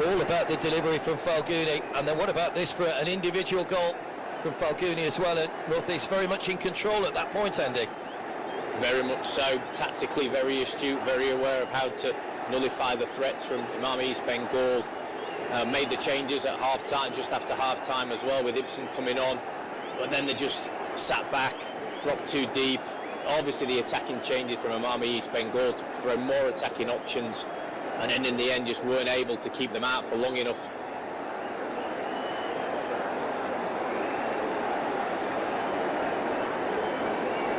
All about the delivery from Falguni, and then what about this for an individual goal from Falguni as well, and North East very much in control at that point, Andy. Very much so, tactically very astute, very aware of how to nullify the threats from Imam East Bengal. Made the changes at half-time, just after half-time as well, with Ibsen coming on. But then they just sat back, dropped too deep. Obviously the attacking changes from Imam East Bengal to throw more attacking options, and then in the end just weren't able to keep them out for long enough.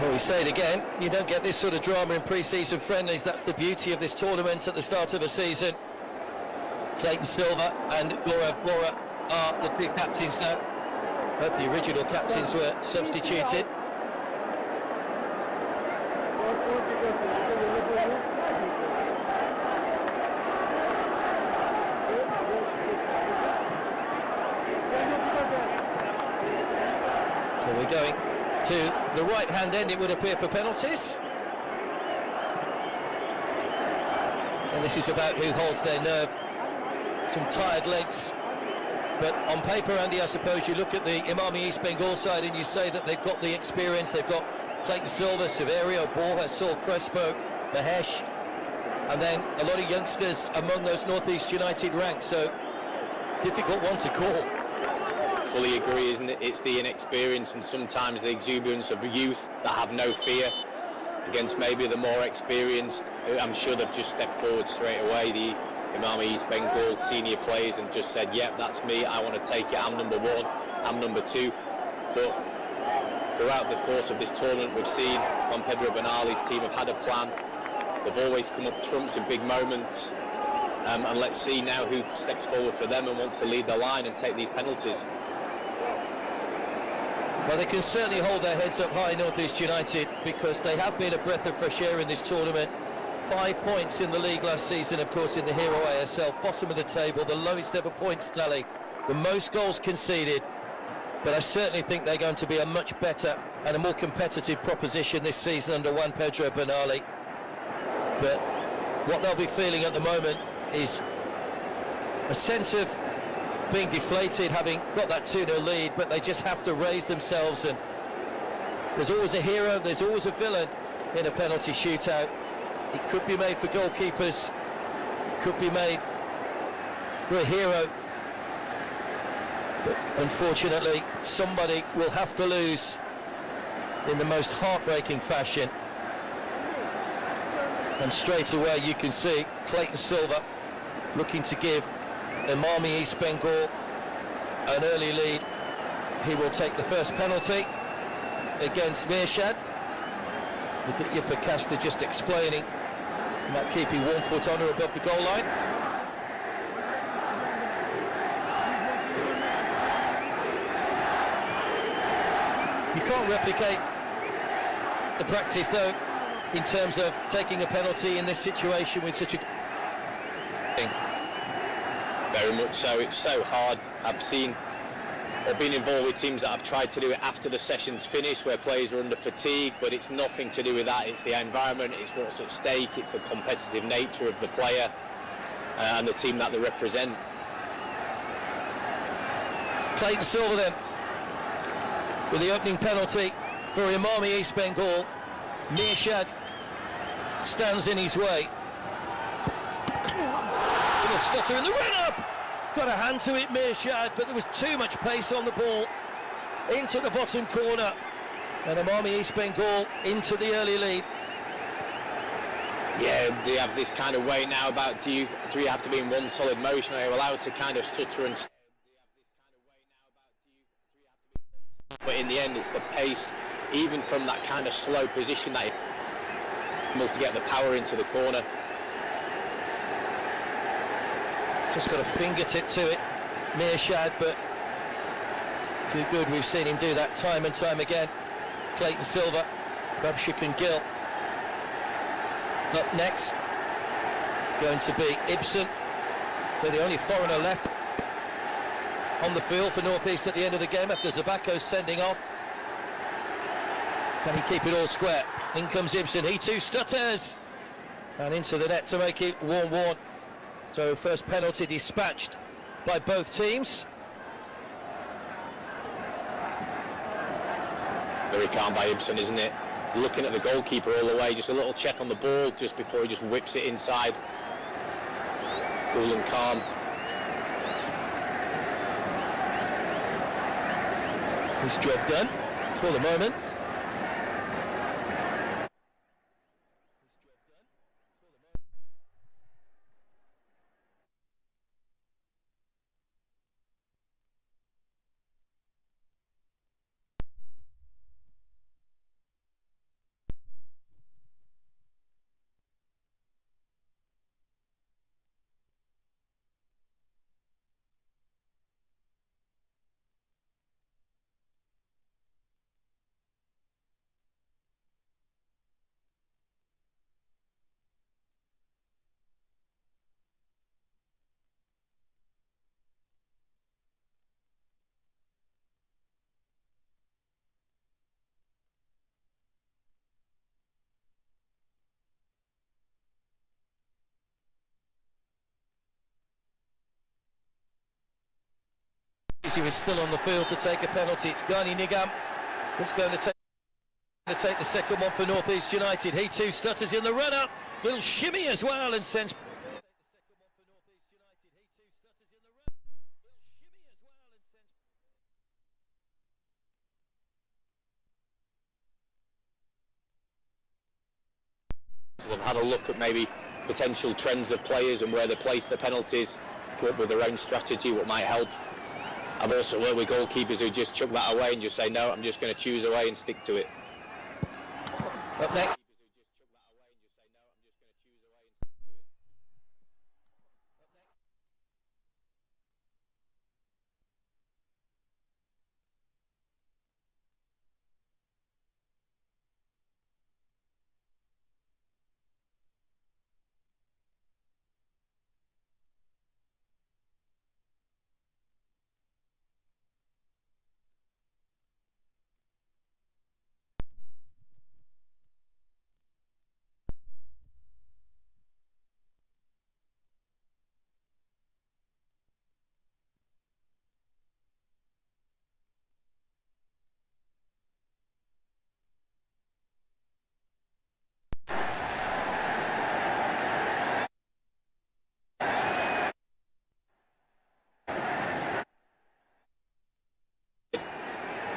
Well, we say it again, you don't get this sort of drama in pre-season friendlies. That's the beauty of this tournament at the start of a season. Clayton Silva and Bora are the three captains now. Both the original captains were substituted. So we're going to the right-hand end, it would appear, for penalties. And this is about who holds their nerve. Some tired legs. But on paper, Andy, I suppose you look at the Imam East Bengal side and you say that they've got the experience. They've got Clayton Silva, Severio, Borja, Saul Crespo, Mahesh, and then a lot of youngsters among those North East United ranks. So, difficult one to call. Fully agree, isn't it? It's the inexperience and sometimes the exuberance of youth that have no fear against maybe the more experienced. I'm sure they've just stepped forward straight away, the Imam East Bengal senior players, and just said, yep, that's me, I want to take it, I'm number one, I'm number two. But throughout the course of this tournament, we've seen Juan Pedro Benali's team have had a plan. They've always come up trumps in big moments. And let's see now who steps forward for them and wants to lead the line and take these penalties. Well, they can certainly hold their heads up high, North East United, because they have been a breath of fresh air in this tournament. 5 points in the league last season, of course, in the Hero ASL, bottom of the table, the lowest ever points tally, the most goals conceded. But I certainly think they're going to be a much better and a more competitive proposition this season under Juan Pedro Benali. But what they'll be feeling at the moment is a sense of being deflated, having got that 2-0 lead, but they just have to raise themselves. And there's always a hero, there's always a villain in a penalty shootout. It could be made for goalkeepers, could be made for a hero, but unfortunately somebody will have to lose in the most heartbreaking fashion. And straight away you can see Clayton Silva looking to give Imam East Bengal an early lead. He will take the first penalty against Mirshad. Look at Yipper Caster just explaining about keeping 1 foot on or above the goal line. You can't replicate the practice though in terms of taking a penalty in this situation with such a thing. Very much so. It's so hard. I've seen or been involved with teams that have tried to do it after the session's finished, where players are under fatigue, but it's nothing to do with that. It's the environment, it's what's at stake, it's the competitive nature of the player and the team that they represent. Clayton Silva then with the opening penalty for Imam East Bengal. Mirshad stands in his way. Little stutter in the run-up! Got a hand to it, Mirshad, but there was too much pace on the ball. Into the bottom corner. And Imam East Bengal into the early lead. Yeah, they have this kind of way now about do you have to be in one solid motion, or are you allowed to kind of stutter and... But in the end, it's the pace, even from that kind of slow position, that you're able to get the power into the corner. Just got a fingertip to it, Mirshad, but too good. We've seen him do that time and time again. Clayton Silva, Babshik and Gill. Up next, going to be Ibsen. They're the only foreigner left on the field for North East at the end of the game after Zabako's sending off. Can he keep it all square? In comes Ibsen, he too stutters. And into the net to make it 1-1. So first penalty dispatched by both teams. Very calm by Ibsen, isn't it? He's looking at the goalkeeper all the way, just a little check on the ball just before he just whips it inside. cool and calm. His job done for the moment. He was still on the field to take a penalty. It's Gani Nigam who's going to take the second one for North East United. He too stutters in the run-up. Little shimmy as well and sends... They've had a look at maybe potential trends of players and where they place the penalties, come up with their own strategy, what might help. I've also worked with goalkeepers who just chuck that away and just say, no, I'm just going to choose away and stick to it. Up next.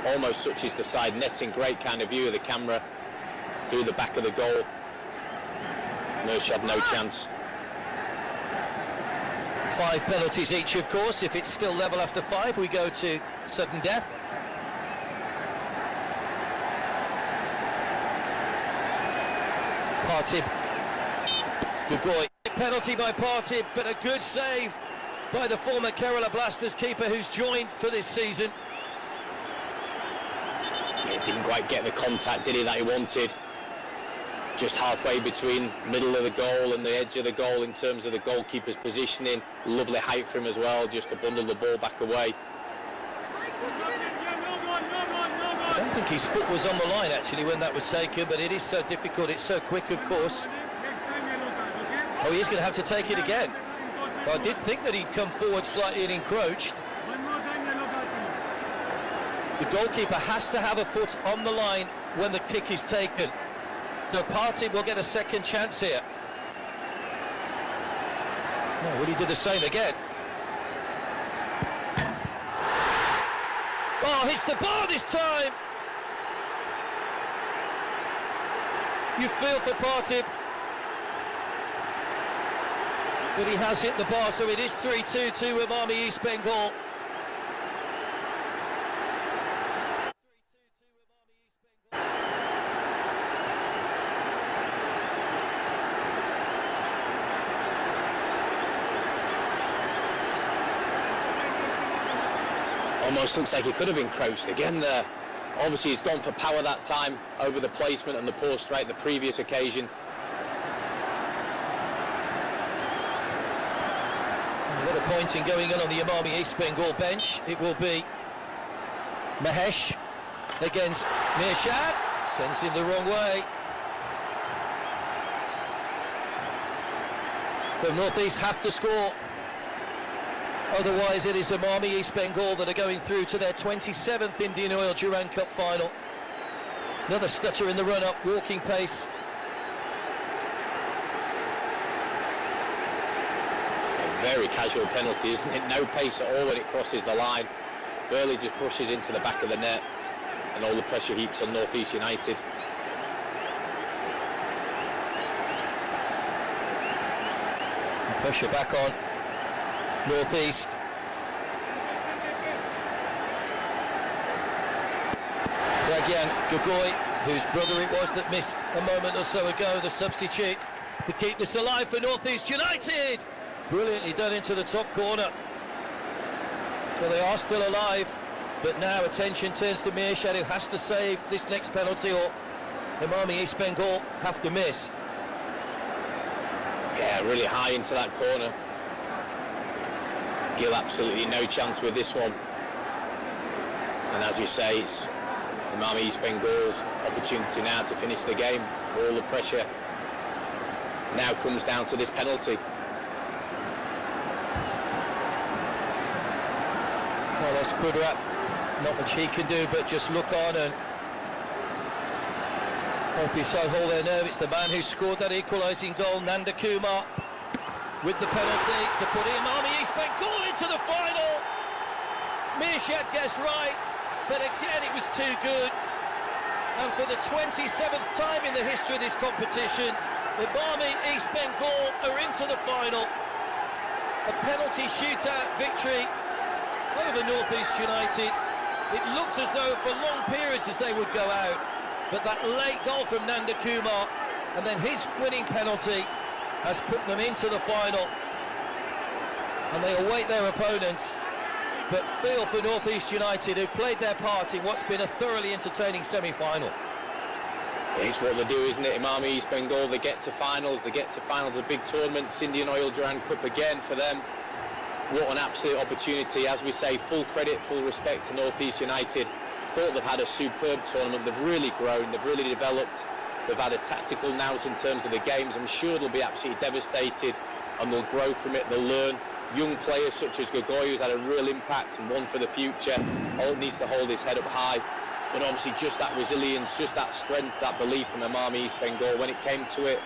Almost touches the side netting. Great kind of view of the camera through the back of the goal. Mersh had no chance. 5 penalties each, of course. If it's still level after 5, we go to sudden death. Partib. Gugoi. Penalty by Partib, but a good save by the former Kerala Blasters keeper who's joined for this season. Yeah, didn't quite get the contact, did he, that he wanted. Just halfway between middle of the goal and the edge of the goal in terms of the goalkeeper's positioning. Lovely height for him as well, just to bundle the ball back away. I don't think his foot was on the line actually when that was taken, but it is so difficult, it's so quick, of course. Oh, he's going to have to take it again. Well, I did think that he'd come forward slightly and encroached. The goalkeeper has to have a foot on the line when the kick is taken. So Partib will get a second chance here. Oh, well, he did the same again. Oh, hits the bar this time. You feel for Partib. But he has hit the bar, so it is 3-2 to Umami East Bengal. Almost looks like he could have encroached again there. Obviously he's gone for power that time over the placement and the poor strike the previous occasion. What a pointing going on the Umami East Bengal bench. It will be Mahesh against Mirshad. Sends him the wrong way. The North East have to score. Otherwise it is Umami East Bengal that are going through to their 27th Indian Oil Durand Cup final. Another stutter in the run-up, walking pace. A Very casual penalty, isn't it? No pace at all when it crosses the line. Burley just pushes into the back of the net, and all the pressure heaps on North East United. Pressure back on North East. Again, Gogoy, whose brother it was that missed a moment or so ago, the substitute to keep this alive for North East United. Brilliantly done into the top corner. So they are still alive, but now attention turns to Mearshad, who has to save this next penalty, or Imami East Bengal have to miss. Yeah, really high into that corner. Gill absolutely no chance with this one. And as you say, it's Imami East Bengal's opportunity now to finish the game. All the pressure now comes down to this penalty. Well, that's Kudrat. Not much he can do but just look on and hope he so hold their nerve. It's the man who scored that equalising goal, Nanda Kumar, with the penalty to put Imami East Bengal into the final. Mearshad guessed right, but again it was too good. And for the 27th time in the history of this competition, Imami East Bengal are into the final. A penalty shootout victory over North East United. It looked as though for long periods as they would go out, but that late goal from Nanda Kumar and then his winning penalty has put them into the final, and they await their opponents. But feel for North East United, who played their part in what's been a thoroughly entertaining semi-final. It's what they do, isn't it? Imami East Bengal, they get to finals of big tournaments. Indian Oil Durand Cup again for them. What an absolute opportunity. As we say, full credit, full respect to North East United. Thought they've had a superb tournament. They've really grown, they've really developed. They've had a tactical nous in terms of the games. I'm sure they'll be absolutely devastated, and they'll grow from it, they'll learn. Young players such as Gogoy, who's had a real impact and one for the future, all needs to hold his head up high. But obviously just that resilience, just that strength, that belief from Imami East Bengal when it came to it.